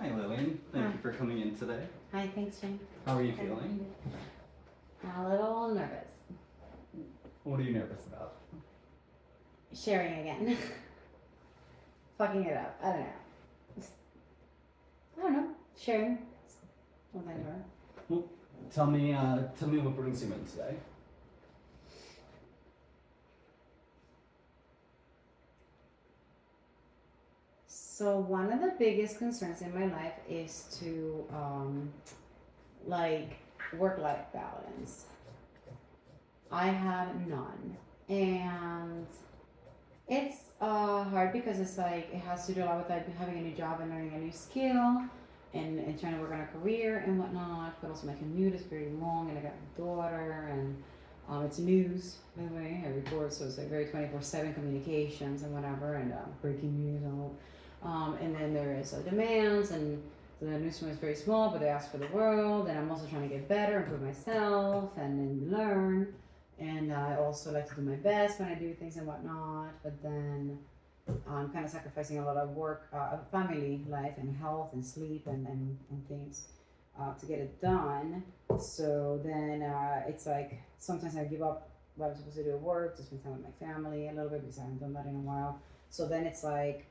Hi Lillian, thank Hi. you for coming in today. Hi, thanks, Jane. How are you feeling? A little nervous. What are you nervous about? Sharing again. Fucking it up. I don't know. I don't know. Sharing. Whatever. Tell me what brings you in today. So one of the biggest concerns in my life is to like work-life balance. I have none, and it's hard because it's like it has to do a lot with like having a new job and learning a new skill, and trying to work on a career and whatnot. But also my commute is very long, and I got a daughter, and it's news by the way. I record, so it's like very 24/7 communications and whatever, and breaking news and all. And then there is demands, and so the newsroom is very small, but they ask for the world. And I'm also trying to get better, improve myself, and then learn. And I also like to do my best when I do things and whatnot. But then I'm kind of sacrificing a lot of work, family life, and health, and sleep, and things to get it done. So then it's like sometimes I give up what I'm supposed to do at work to spend time with my family a little bit because I haven't done that in a while. So then it's like,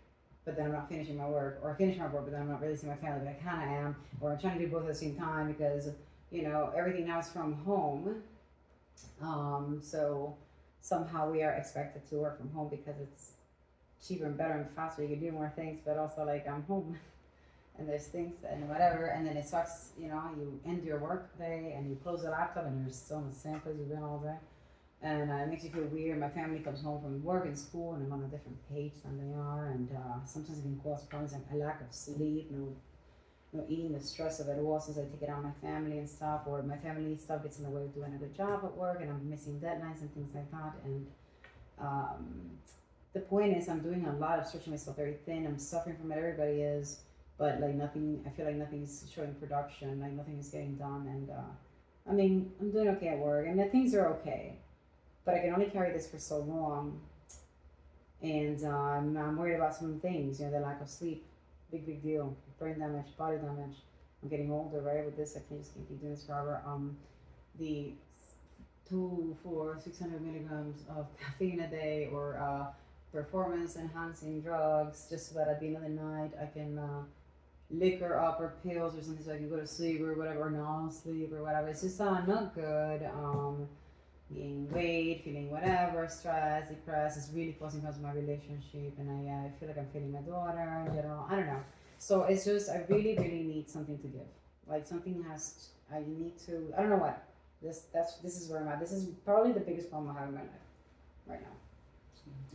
but then I'm not finishing my work, or I finish my work, but then I'm not really seeing my family, but I kind of am, or I'm trying to do both at the same time because, everything now is from home. So somehow we are expected to work from home because it's cheaper and better and faster. You can do more things, but also like I'm home and there's things and whatever. And then it sucks, you end your work day and you close the laptop and you're still in the same place you've been all day. And it makes you feel weird. My family comes home from work and school, and I'm on a different page than they are. And sometimes it can cause problems, like a lack of sleep, no eating, the stress of it all. Since I take it on my family and stuff, or my family stuff gets in the way of doing a good job at work, and I'm missing deadlines and things like that. And the point is, I'm doing a lot of stretching myself very thin. I'm suffering from it. Everybody is, but like nothing. I feel like nothing is showing production. Like nothing is getting done. And I'm doing okay at work, and the things are okay. But I can only carry this for so long, and I'm worried about some things. The lack of sleep, big deal. Brain damage, body damage. I'm getting older, right? With this, I can't just keep doing this forever. The 600 milligrams of caffeine a day, or performance enhancing drugs, just so that at the end of the night I can liquor up, or pills or something, so I can go to sleep or whatever, or non-sleep or whatever. It's just not good. Gaining weight, feeling whatever, stressed, depressed. It's really causing problems in my relationship, and I feel like I'm failing my daughter in general. I don't know. So it's just I really need something to give. Like something I need to. I don't know what. This is where I'm at. This is probably the biggest problem I have in my life right now.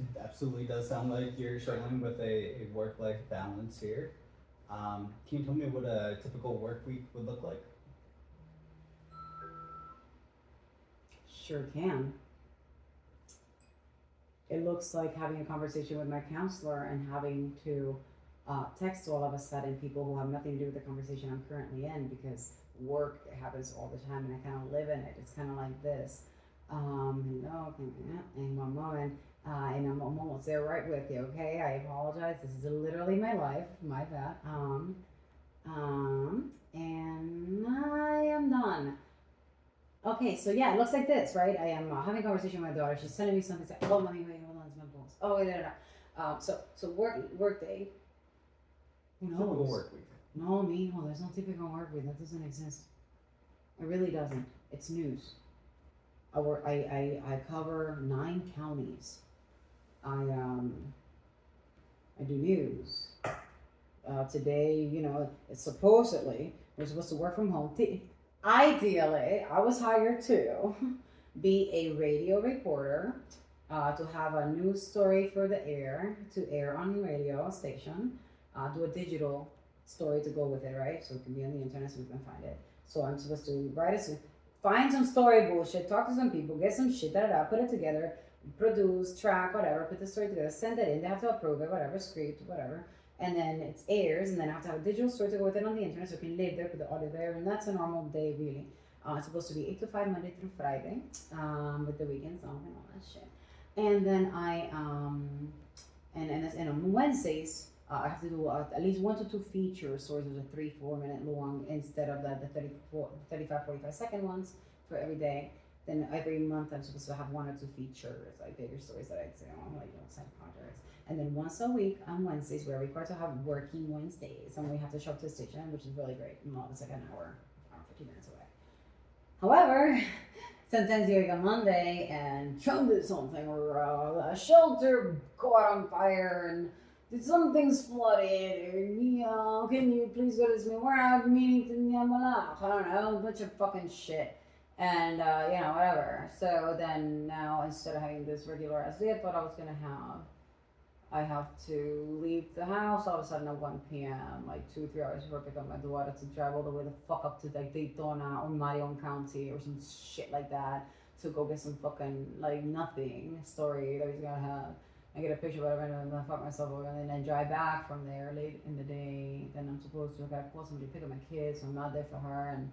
It absolutely does sound like you're struggling with a work-life balance here. Can you tell me what a typical work week would look like? Sure can. It looks like having a conversation with my counselor and having to text all of a sudden people who have nothing to do with the conversation I'm currently in, because work happens all the time and I kind of live in it. It's kind of like this. Hello, and one moment, and I'm almost there right with you. Okay, I apologize. This is literally my life. My bad. And I am done. Okay, so yeah, it looks like this, right? I am having a conversation with my daughter. She's sending me something. Oh, mommy, wait, hold on, it's my balls. Oh, wait, no. So work day. Who knows? Typical work week. No, mijo, there's no typical work week. That doesn't exist. It really doesn't. It's news. I cover 9 counties. I do news. Today, it's supposedly we're supposed to work from home. Ideally, I was hired to be a radio reporter, to have a news story for the air, to air on radio station, do a digital story to go with it, right? So it can be on the internet so we can find it. So I'm supposed to find some story bullshit, talk to some people, get some shit, put it together, produce, track, whatever, put the story together, send it in, they have to approve it, whatever, script, whatever. And then it airs, and then I have to have a digital story to go with it on the internet so it can live there, put the audio there, and that's a normal day, really. It's supposed to be 8 to 5, Monday through Friday, with the weekends off and all that shit. And then and on Wednesdays, I have to do at least 1 to 2 feature stories that are 3-4 minute long instead of the 35 45 second ones for every day. Then every month I'm supposed to have 1 or 2 features, like bigger stories that I do, like side projects. And then once a week on Wednesdays, we're required to have working Wednesdays, and we have to show up to the station, which is really great. It's like an hour 15 minutes away. However, sometimes you're like on Monday and did something, or a shelter caught on fire, and something's flooded, or can you please go to this meeting? We're out meeting to I don't know, a bunch of fucking shit. And whatever. So then now, instead of having this regular as day, I thought I was gonna have, I have to leave the house all of a sudden at 1 p.m., like 2-3 hours before I pick up my daughter, to drive all the way the fuck up to like Daytona or Marion County or some shit like that to go get some fucking like nothing story that he's gonna have. I get a picture of whatever, and I'm gonna fuck myself over, and then I drive back from there late in the day. Then I'm supposed to gotta call somebody to pick up my kids, so I'm not there for her and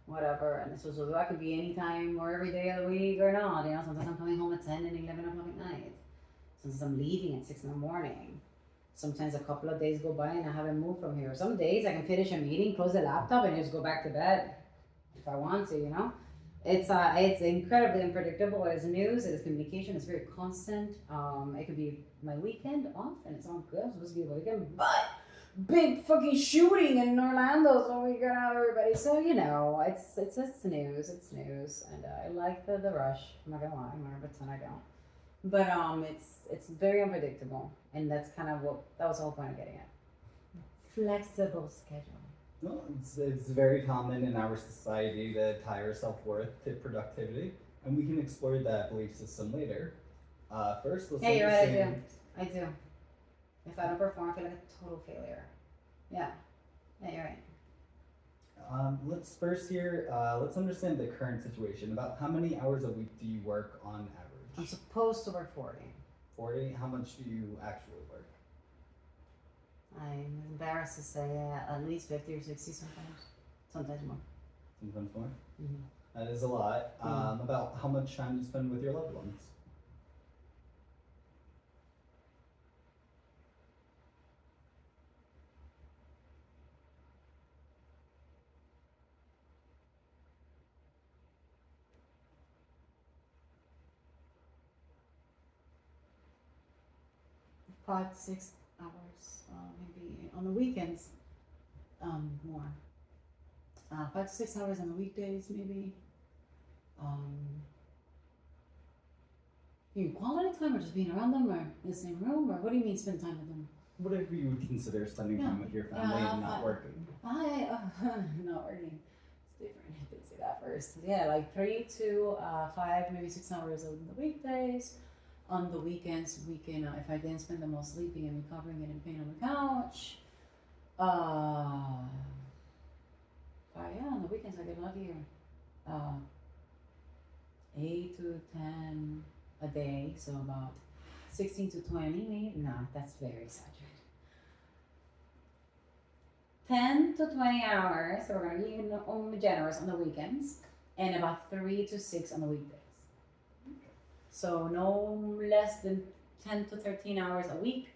whatever. And so that could be any time or every day of the week or not. Sometimes I'm coming home at 10 and 11 o'clock at night. Sometimes I'm leaving at 6 in the morning. Sometimes a couple of days go by and I haven't moved from here. Some days I can finish a meeting, close the laptop, and just go back to bed if I want to. It's incredibly unpredictable. It is news, it is communication, it's very constant. It could be my weekend off and it's all good. I'm supposed to be a weekend, but big fucking shooting in Orlando, so we got out everybody. So it's news. It's news, and I like the rush. I'm not gonna lie, I'm gonna pretend I don't. But it's very unpredictable, and that's kind of that was the whole point of getting it. Flexible schedule. Well, it's very common in our society to tie our self-worth to productivity, and we can explore that belief system later. First, let's you're right, understand. I do. If I don't perform, I feel like a total failure. Yeah, you're right. Let's first here, let's understand the current situation. About how many hours a week do you work on average? I'm supposed to work 40. 40? How much do you actually work? I'm embarrassed to say at least 50 or 60 sometimes. Sometimes more. Sometimes more? Mm-hmm. That is a lot. About how much time do you spend with your loved ones? Five to 6 hours, maybe on the weekends, more. 5 to 6 hours on the weekdays, maybe. Quality time, or just being around them, or in the same room, or what do you mean spend time with them? Whatever you would consider spending time with your family and not working. Not working. It's different. I didn't say that first. Yeah, like 3 to 5, maybe 6 hours on the weekdays. On the weekends, we can, if I didn't spend them all sleeping and recovering and in pain on the couch. On the weekends I get luckier. 8 to 10 a day, so about 16 to 20, maybe. No, that's very exaggerated. 10 to 20 hours, so we're gonna be even generous on the weekends, and about 3 to 6 on the weekdays. So no less than 10 to 13 hours a week.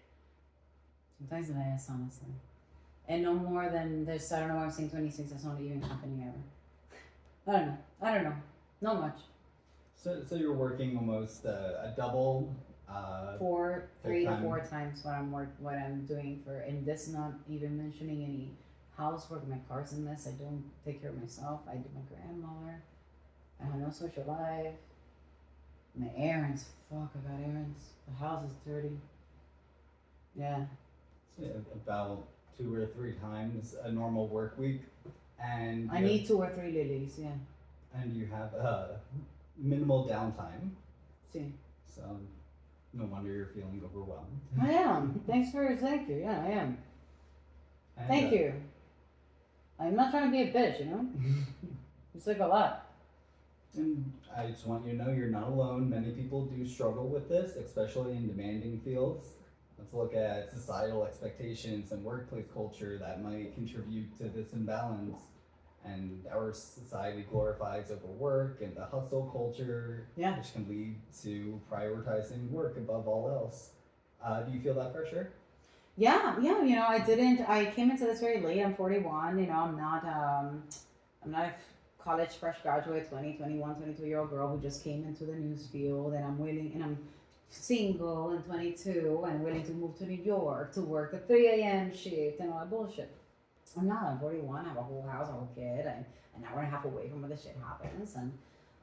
Sometimes less, honestly. And no more than this, I don't know why I'm saying 26, that's not even happening ever. I don't know. Not much. So you're working almost a double. 3 to 4 times what I'm doing for, and this not even mentioning any housework. My car's a mess. I don't take care of myself. I do my grandmother. I have no social life. My errands, fuck, I got errands. The house is dirty. Yeah. So about 2 or 3 times a normal work week, and I need 2 or 3 lilies, yeah. And you have minimal downtime. See. So no wonder you're feeling overwhelmed. I am. Thank you. Yeah, I am. And, Thank you. I'm not trying to be a bitch, It's like a lot. And I just want you to know you're not alone. Many people do struggle with this, especially in demanding fields. Let's look at societal expectations and workplace culture that might contribute to this imbalance. And our society glorifies overwork and the hustle culture, which can lead to prioritizing work above all else. Do you feel that pressure? Yeah, yeah, I came into this very late. I'm 41, I'm not a college fresh graduate, 20, 21, 22-year-old girl who just came into the news field, and I'm single and 22 and willing to move to New York to work the 3 a.m. shift and all that bullshit. I'm not. I'm 41. I have a whole house, a whole kid. I'm an hour and a half away from where the shit happens, and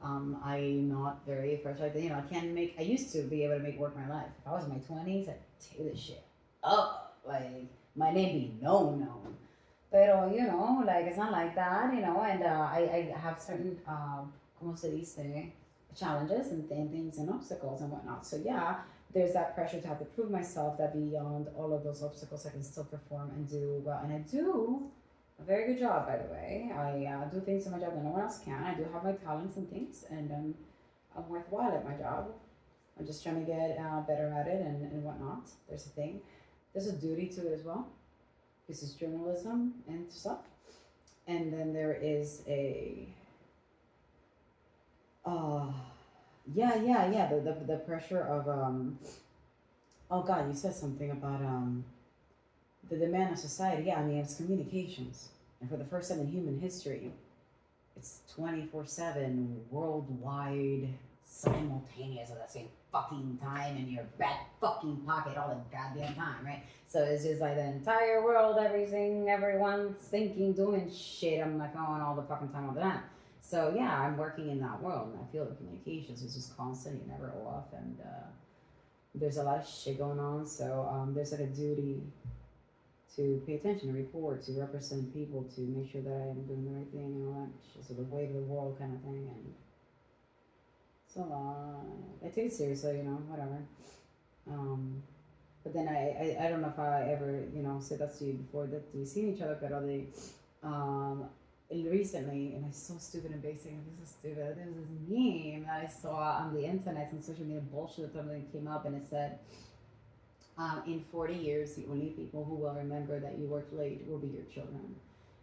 I'm not very fresh. Like I can't make. I used to be able to make work my life. If I was in my 20s, I'd tear this shit up. Like my name be known. Pero like it's not like that. And I have certain como se dice challenges and things and obstacles and whatnot. So yeah, there's that pressure to have to prove myself that beyond all of those obstacles, I can still perform and do well. And I do a very good job, by the way. I do things in my job that no one else can. I do have my talents and things, and I'm worthwhile at my job. I'm just trying to get better at it and whatnot. There's a thing. There's a duty to it as well. This is journalism and stuff. And then there is a uh yeah. The pressure of oh god, you said something about the demand of society. Yeah, I mean it's communications. And for the first time in human history, it's 24/7 worldwide simultaneous at the same fucking time in your back fucking pocket all the goddamn time, right? So it's just like the entire world, everything, everyone's thinking, doing shit on my phone all the fucking time, all the time. So yeah, I'm working in that world, and I feel the communications is just constant. You're never off, and there's a lot of shit going on. So there's like a duty to pay attention, to report, to represent people, to make sure that I am doing the right thing and all that shit. So the weight of the world kind of thing, and so I take it seriously, whatever. But then I don't know if I ever said that to you before that we've seen each other, but they um recently, and it's so stupid and basic, and this is stupid. There was this meme that I saw on the internet, some social media bullshit that came up, and it said, in 40 years, the only people who will remember that you worked late will be your children.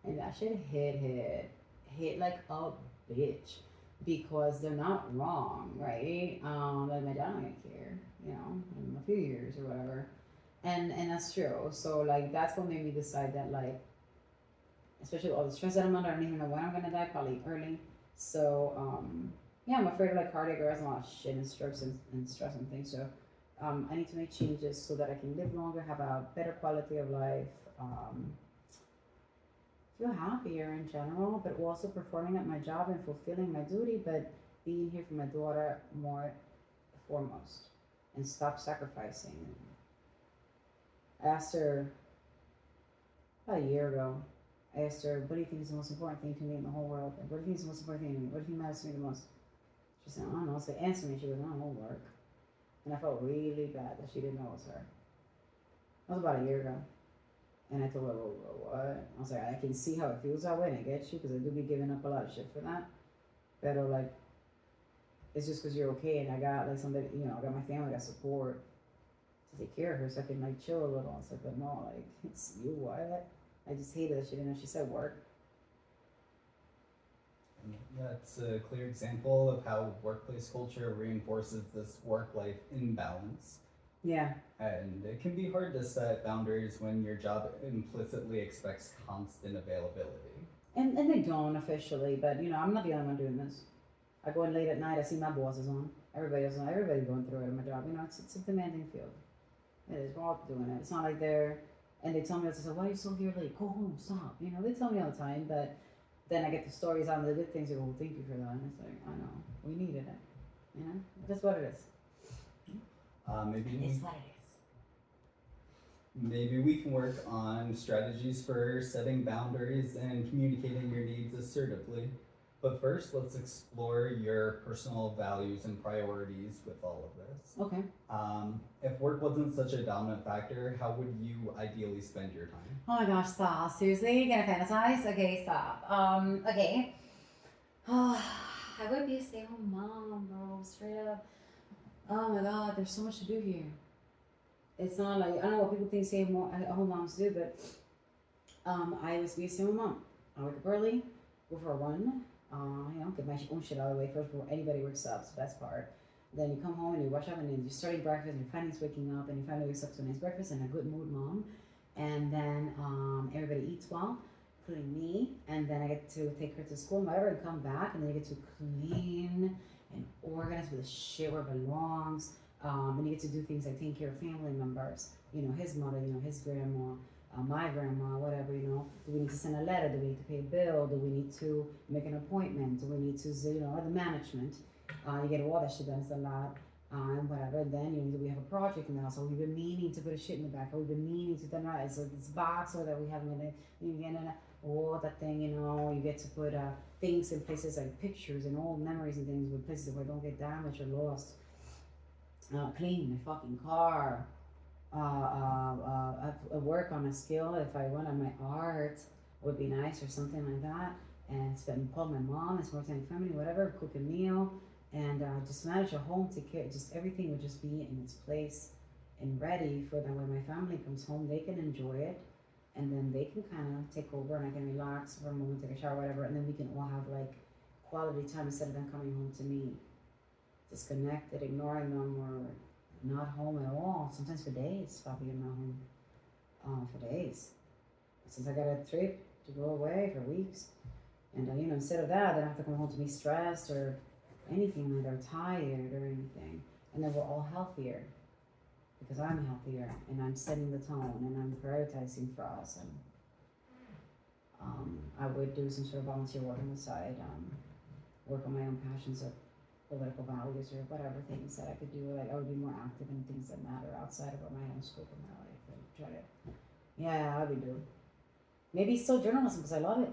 And that shit hit like a bitch, because they're not wrong, right? Like my dad not gonna care, in a few years or whatever. And that's true. So like that's what made me decide that, like, especially with all the stress that I'm under, I don't even know when I'm gonna die, probably early. So yeah, I'm afraid of like cardiac arrest and a lot of shit and strokes and stress and things. So I need to make changes so that I can live longer, have a better quality of life, feel happier in general, but also performing at my job and fulfilling my duty, but being here for my daughter more foremost, and stop sacrificing. I asked her about a year ago. I asked her, "What do you think is the most important thing to me in the whole world? Like, what do you think is the most important thing to me? What do you think matters to me the most?" She said, "I don't know." I said, "Answer me." She goes, "I don't know, work." And I felt really bad that she didn't know it was her. That was about a year ago. And I told her, well, what? I was like, I can see how it feels that way, and I get you, because I do be giving up a lot of shit for that. But like, it's just because you're okay, and I got like somebody, I got my family, I got support to take care of her, so I can like chill a little. I said, but no, like, it's you, what? I just hated that she didn't know. She said work. That's a clear example of how workplace culture reinforces this work-life imbalance. Yeah. And it can be hard to set boundaries when your job implicitly expects constant availability. And they don't officially, but I'm not the only one doing this. I go in late at night, I see my bosses on. Everybody's going through it in my job. It's a demanding field. It is. We're all doing it. It's not like and they tell me, why are you so here late? Go home, stop. They tell me all the time, but then I get the stories on the good things. They go, well, thank you for that. And it's like, I know, we needed it. That's what it is. Maybe it's what it is. Maybe we can work on strategies for setting boundaries and communicating your needs assertively. But first, let's explore your personal values and priorities with all of this. Okay. If work wasn't such a dominant factor, how would you ideally spend your time? Oh my gosh, stop. Seriously? You're gonna fantasize? Okay, stop. Okay. Oh, I would be a stay-at-home mom, bro. Straight up. Oh my god, there's so much to do here. It's not like, I don't know what people think stay-at-home moms do, but I was be a stay-at-home mom. I wake up early, go for a run, get my own shit out of the way first before anybody wakes up, so that's part. Then you come home and you wash up and then you're starting breakfast and your family's waking up and your family wakes up to a nice breakfast and a good mood mom. And then everybody eats well, including me. And then I get to take her to school and whatever and come back and then you get to clean and organize where the shit where it belongs. And you get to do things like taking care of family members, his mother, his grandma, my grandma, whatever, do we need to send a letter? Do we need to pay a bill? Do we need to make an appointment? Do we need to, the management? You get all that shit done, it's a lot, and whatever. And then, we have a project in the house, so we've been meaning to put a shit in the back, or we've been meaning to done right. So this box, or that we have in it, you get all that thing, you get to put things in places like pictures and old memories and things with places where don't get damaged or lost. Clean my fucking car. Work on a skill if I want on my art would be nice or something like that. And call my mom, it's more time family, whatever, cook a meal, and just manage a home, take care. Just everything would just be in its place and ready for them. When my family comes home, they can enjoy it, and then they can kind of take over, and I can relax for a moment, take a shower, whatever, and then we can all have like quality time instead of them coming home to me disconnected, ignoring them, or not home at all. Sometimes for days, probably I'm not home for days. Since I got a trip to go away for weeks. And instead of that, they don't have to come home to be stressed or anything, like they're tired or anything. And then we're all healthier because I'm healthier and I'm setting the tone and I'm prioritizing for us. And I would do some sort of volunteer work on the side, work on my own passions of political values or whatever things that I could do. Like I would be more active in things that matter outside of my own scope of my life and try to, I would do. Maybe still journalism because I love it.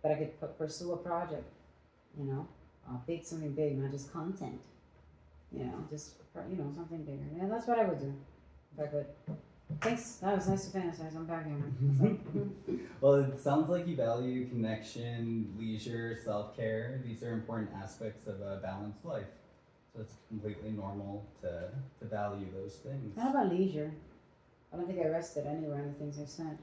But I could pursue a project, something big, not just content, just, something bigger. Yeah, that's what I would do if I could. Thanks, that was nice to fantasize. I'm back here. Well, it sounds like you value connection, leisure, self-care. These are important aspects of a balanced life. So it's completely normal to value those things. How about leisure? I don't think I rested anywhere in the things I said.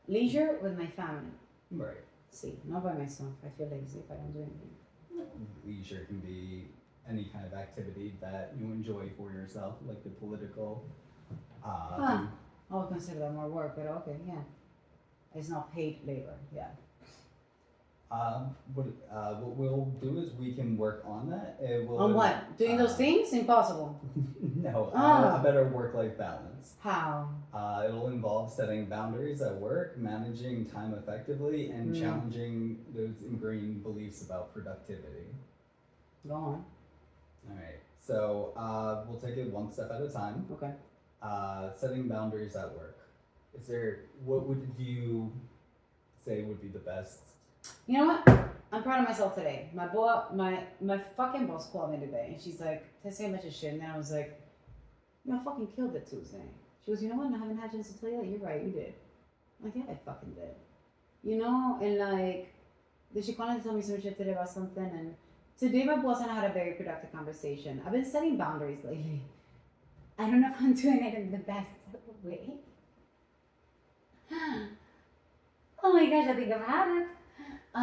Leisure with my family. Right. See, not by myself. I feel lazy if I don't do anything. Leisure can be any kind of activity that you enjoy for yourself, like the political. I would consider that more work, but okay, yeah. It's not paid labor, yeah. What we'll do is we can work on that. On what? Doing those things? Impossible. No, a better work-life balance. How? It'll involve setting boundaries at work, managing time effectively, and challenging those ingrained beliefs about productivity. Go on. All right, so we'll take it one step at a time. Okay. Setting boundaries at work. What would you say would be the best? You know what? I'm proud of myself today. My fucking boss called me today, and she's like, to say a bunch of shit, and then I was like, I fucking killed it Tuesday. She goes, you know what? I haven't had a chance to tell you that. You're right, you did. I'm like, yeah, I fucking did. And like, she called to tell me some shit today about something, and today my boss and I had a very productive conversation. I've been setting boundaries lately. I don't know if I'm doing it in the best way. Oh my gosh, I think I've had it. I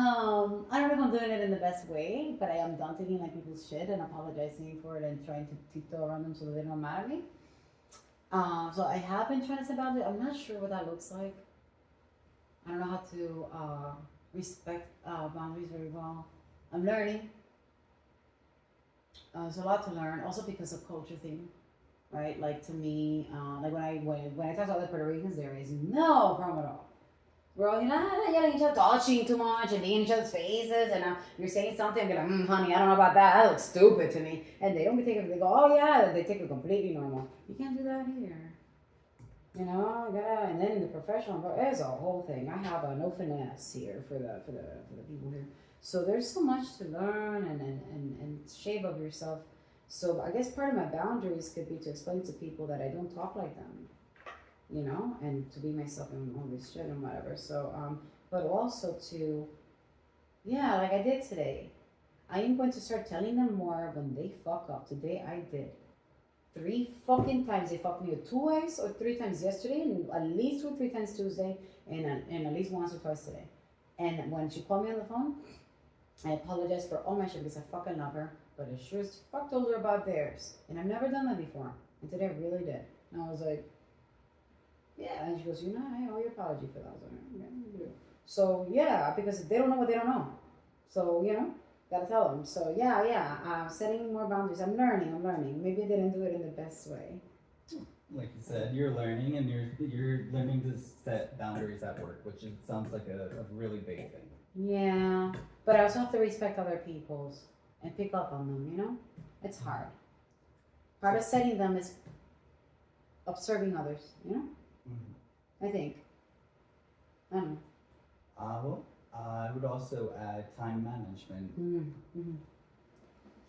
don't know if I'm doing it in the best way, but I am done taking like people's shit and apologizing for it and trying to tiptoe around them so that they don't mad at me. So I have been trying to set boundaries. I'm not sure what that looks like. I don't know how to respect boundaries very well. I'm learning. There's a lot to learn, also because of culture thing, right? Like to me, like when I talk to other Puerto Ricans, there is no problem at all. We're all yelling at each other, touching too much, and being in each other's faces, and you're saying something, I'm like, honey, I don't know about that. That looks stupid to me. And they don't take it. They go, oh yeah, they take it completely normal. You can't do that here. You gotta. And then in the professional, there's a whole thing. I have a no finesse here for the people here. So there's so much to learn and shave of yourself. So I guess part of my boundaries could be to explain to people that I don't talk like them. And to be myself and all this shit and whatever. So, but also to, like I did today. I am going to start telling them more when they fuck up. Today I did. 3 fucking times they fucked me, 2 ways or 3 times yesterday, and at least 2 or 3 times Tuesday, and at least once or twice today. And when she called me on the phone, I apologized for all my shit because I fucking love her. but I sure as fuck told her about theirs. And I've never done that before. And today I really did. And I was like, yeah. And she goes, you know, I owe you an apology for that. I was like, yeah, you do. So, yeah, because they don't know what they don't know. So, you know, gotta tell them. So, yeah, setting more boundaries. I'm learning. Maybe I didn't do it in the best way. Like you said, you're learning, and you're learning to set boundaries at work, which sounds like a really big thing. Yeah, but I also have to respect other people's and pick up on them, you know? It's hard. Part of setting them is observing others, you know? Mm-hmm. I think. I don't know. Well, I would also add time management. Mm-hmm.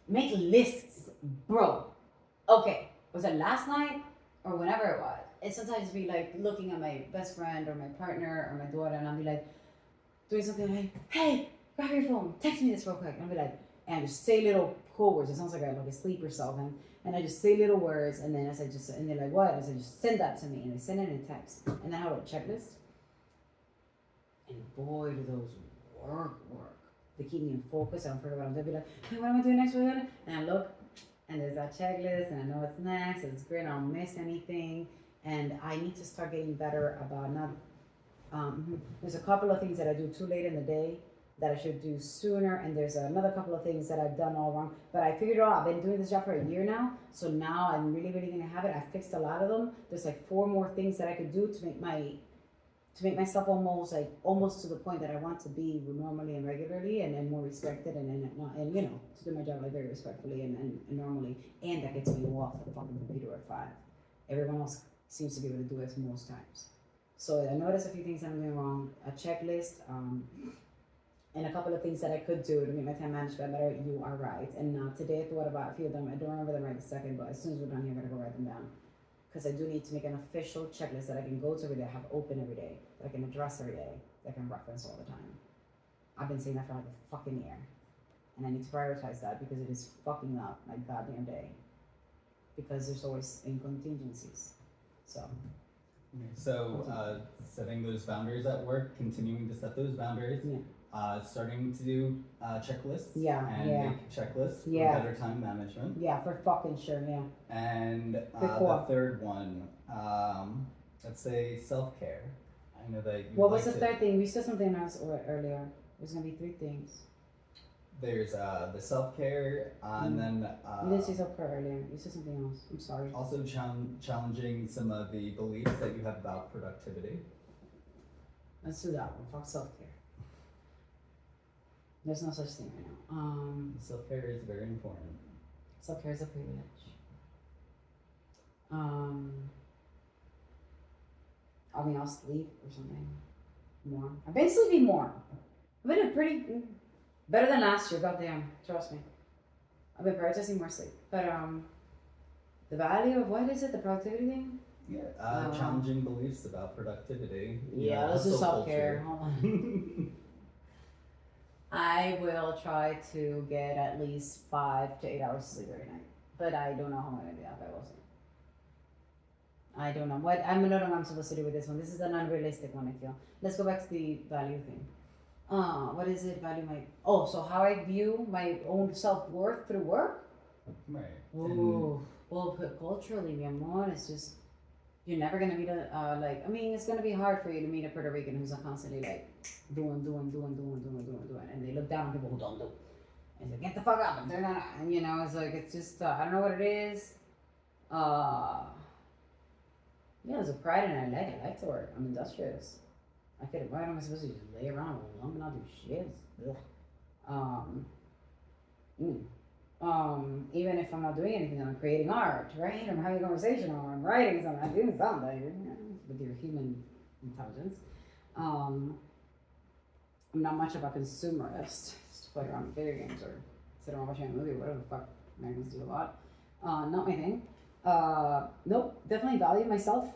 Make lists, bro. Okay, was it last night or whenever it was? It sometimes be like looking at my best friend or my partner or my daughter, and I'll be like doing something like, "Hey, grab your phone, text me this real quick." And I'll be like, and I just say little code words. It sounds like I'm like a sleeper self, and I just say little words, and then and they're like, "What?" I said, "Just send that to me," and they send it in a text, and then I have a checklist. And boy, do those work. They keep me in focus. I don't forget what I'm doing. Be like, hey, what am I doing next? And I look, and there's that checklist, and I know what's next. It's great. I don't miss anything. And I need to start getting better about not. There's a couple of things that I do too late in the day that I should do sooner, and there's another couple of things that I've done all wrong. But I figured it out. I've been doing this job for a year now, so now I'm really gonna have it. I fixed a lot of them. There's like 4 more things that I could do to make myself almost to the point that I want to be normally and regularly, and more respected, and you know, to do my job like very respectfully and normally, and that gets me off the fucking computer at 5. Everyone else seems to be able to do it most times. So I noticed a few things I'm doing wrong, a checklist, and a couple of things that I could do to make my time management better. You are right. And today I thought about a few of them. I don't remember them right this second, but as soon as we're done here, I'm gonna go write them down. Because I do need to make an official checklist that I can go to every day, have open every day, that I can address every day, that I can reference all the time. I've been saying that for like a fucking year. And I need to prioritize that because it is fucking up my goddamn day. Because there's always contingencies. So, setting those boundaries at work, continuing to set those boundaries, starting to do checklists, and make checklists for better time management. Yeah, for fucking sure, yeah. And the third one, let's say self-care. I know that you. What was the third thing? We said something else earlier. There's gonna be 3 things. There's the self-care, and then you didn't say self-care earlier. You said something else. I'm sorry. Also challenging some of the beliefs that you have about productivity. Let's do that one. Fuck self-care. There's no such thing right now. Self-care is very important. Self-care is a privilege. I'll sleep or something more. I've been sleeping more. I've been pretty better than last year. Goddamn, trust me. I've been prioritizing more sleep. But the value of what is it? The productivity thing? Yeah, challenging beliefs about productivity. Yeah, this is self-care. Hold on. I will try to get at least 5 to 8 hours of sleep every night. But I don't know how I'm going to do that, but we'll see. I don't know. I don't know what I'm supposed to do with this one. This is an unrealistic one, I feel. Let's go back to the value thing. What is it? So how I view my own self-worth through work? Right. Ooh. Well, culturally, mi amor, it's just, you're never going to meet it's going to be hard for you to meet a Puerto Rican who's constantly like doing. And they look down on people who don't do. And they get the fuck up. And they're not, and it's like, it's just, I don't know what it is. There's a pride in it. I like to work. I'm industrious. Why am I supposed to just lay around and not do shit? Even if I'm not doing anything, I'm creating art, right? I'm having a conversation, or I'm writing something, I'm doing something with your human intelligence. I'm not much of a consumerist. Just play around with video games or sit around watching a movie, whatever the fuck Americans do a lot. Not my thing. Nope, definitely value myself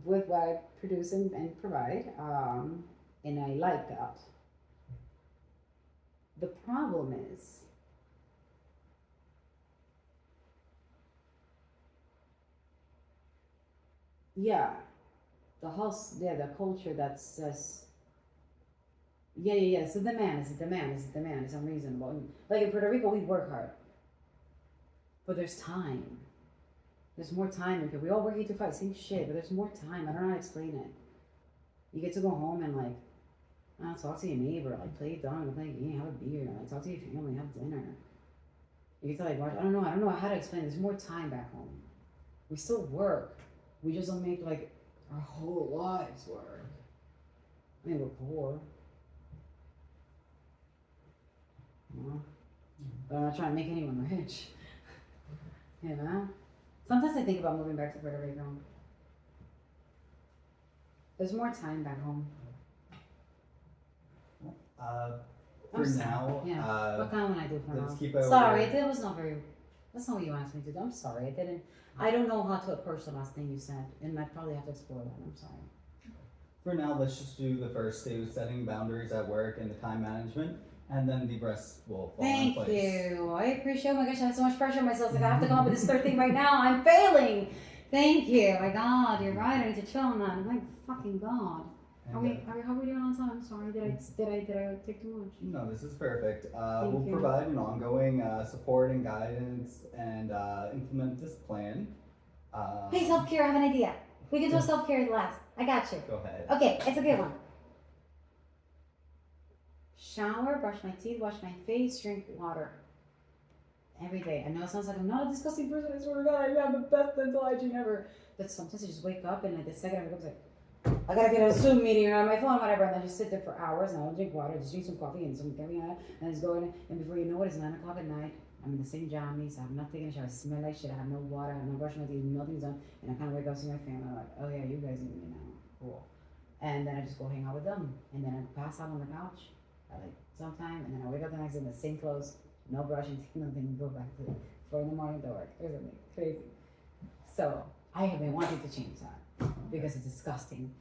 with what I produce and provide, and I like that. The problem is, the culture that says Yeah. It's a demand. It's unreasonable. And, like in Puerto Rico, we work hard, but there's time. There's more time because we all work 8 to 5, same shit, but there's more time. I don't know how to explain it. You get to go home and like, I don't know, talk to your neighbor, like play done, play a game, have a beer, like talk to your family, have dinner. You get to like watch. I don't know how to explain it. There's more time back home. We still work. We just don't make like our whole lives work. I mean, we're poor. You know? But I'm not trying to make anyone rich. You know? Sometimes I think about moving back to Puerto Rico. There's more time back home. For I'm sorry. now, Yeah. What kind of I do for let's now? keep it. Sorry, that was not very. That's not what you asked me to do. I'm sorry, I didn't. I don't know how to approach the last thing you said, and I probably have to explore that. I'm sorry. For now, let's just do the first two, setting boundaries at work and the time management, and then the rest will fall in Thank place. you. I appreciate. Oh my gosh, I have so much pressure on myself. Like I have to come up with this third thing right now. I'm failing. Thank you. My God, you're right. I need to chill on that. My fucking God. And, How are we doing on time? Sorry, did I take too much? No, this is perfect. Thank We'll you. provide an ongoing support and guidance and implement this plan. Hey, self-care, I have an idea. We can do a self-care last. I got you. Go ahead. Okay, it's a good one. Shower, brush my teeth, wash my face, drink water. Every day. I know it sounds like I'm not a disgusting person, I swear to God, I have the best dental hygiene ever. But sometimes I just wake up and like the second I wake up, it's like, I gotta get a Zoom meeting or on my phone, whatever, and I just sit there for hours and I don't drink water, just drink some coffee and some caviar, and it's going, and before you know it, it's 9 o'clock at night. I'm in the same jammies, I have not taken a shower, I smell like shit, I have no water, I have no brush my teeth, nothing's done, and I kind of wake up to my family, I'm like, oh yeah, you guys need me now, cool. And then I just go hang out with them, and then I pass out on the couch at like sometime, and then I wake up the next day in the same clothes, no brushing, nothing, and go back to 4 in the morning to work or something crazy. So I have been wanting to change that because it's disgusting.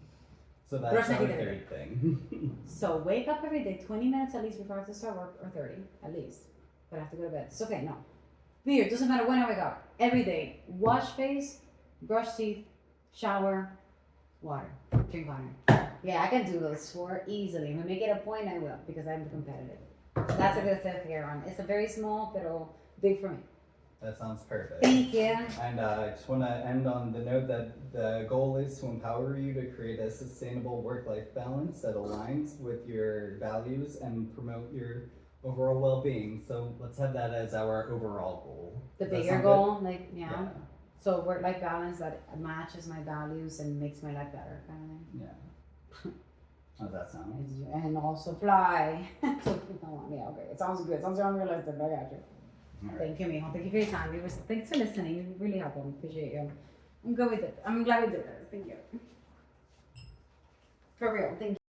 So that's Brush my our teeth every third thing. So wake up every day, 20 minutes at least before I have to start work, or 30 at least. But I have to go to bed. It's okay, no. Beer, doesn't matter when I wake up. Every day, wash face, brush teeth, shower, water, drink water. Yeah, I can do those 4 easily. If I make it a point, I will, because I'm competitive. That's a good self-care one. It's a very small, but big for me. That sounds perfect. Thank you. And I just want to end on the note that the goal is to empower you to create a sustainable work-life balance that aligns with your values and promote your overall well-being. So let's have that as our overall goal. The Does that bigger sound goal, good? like, yeah. So work-life balance that matches my values and makes my life better, kind of thing. Yeah. How does that sound? And also fly. Yeah, okay. It sounds good. It sounds unrealistic, but I got you. All right. Thank you, Mijo. Thank you for your time. Thanks for listening. You really helped me. Appreciate you. I'm good with it. I'm glad we did this. Thank you. For real. Thank you.